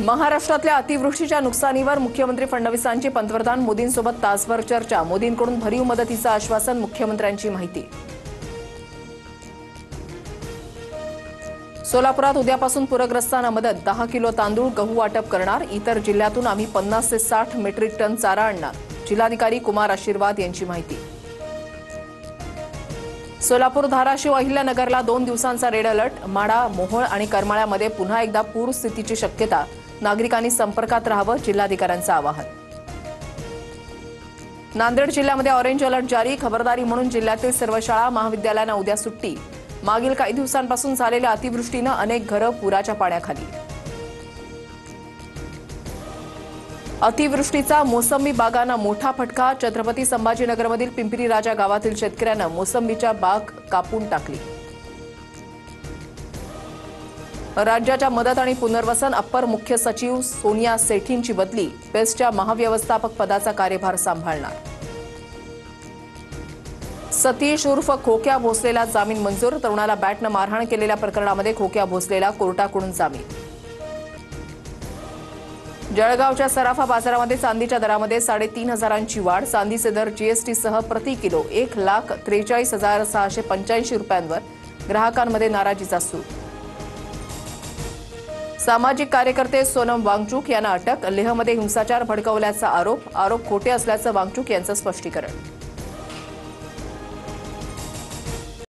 महाराष्ट्रातल्या अतिवृष्टीच्या नुकसानीवर मुख्यमंत्री फडणवीसांची पंतप्रधान मोदींसोबत तासभर चर्चा। मोदींकडून भरीव मदतीचं आश्वासन, मुख्यमंत्र्यांची माहिती। सोलापुरात उद्यापासून पूरग्रस्तांना मदत, 10 किलो तांदूळ गहू वाटप करणार। इतर जिल्ह्यातून आम्ही 50 ते 60 मेट्रिक टन चारा आणणार। जिल्हाधिकारी कुमार आशीर्वाद यांची माहिती। सोलापूर, धाराशिव, अहिल्यानगरला 2 दिवसांचा रेड अलर्ट। माढा, मोहोळ आणि करमाळ्यामध्ये पुन्हा एकदा पूर स्थितीची शक्यता। नागरिकांनी संपर्कात राहावं, जिल्हाधिकाऱ्यांचं आवाहन। नांदेड जिल्ह्यामध्ये ऑरेंज अलर्ट जारी। खबरदारी म्हणून जिल्ह्यातील सर्व शाळा महाविद्यालयांना उद्या सुट्टी। मागील काही दिवसांपासून झालेल्या अतिवृष्टीनं अनेक घरं पुराच्या पाण्याखाली। अतिवृष्टीचा मोसंबी बागांना मोठा फटका। छत्रपती संभाजीनगरमधील पिंपरी राजा गावातील शेतकऱ्यानं मोसंबीच्या बाग कापून टाकली। राज्याच्या मदत आणि पुनर्वसन अप्पर मुख्य सचिव सोनिया सेठींची बदली। बेस्टच्या महाव्यवस्थापक पदाचा कार्यभार सांभाळणार। सतीश उर्फ खोक्या भोसलेला जामीन मंजूर। तरुणाला बॅटनं मारहाण केलेल्या प्रकरणामध्ये खोक्या भोसलेला कोर्टाकडून जामीन। जळगावच्या सराफा बाजारामध्ये चांदीच्या दरामध्ये 3,500ची वाढ। चांदीचे दर जीएसटीसह प्रति किलो 1,43,685 रुपयांवर। ग्राहकांमध्ये नाराजीचा सूर। सामाजिक कार्यकर्ते सोनम वांगचूक यांना अटक। लेहमध्ये हिंसाचार भडकवल्याचा आरोप खोटे असल्याचं वांगचूक यांचं स्पष्टीकरण।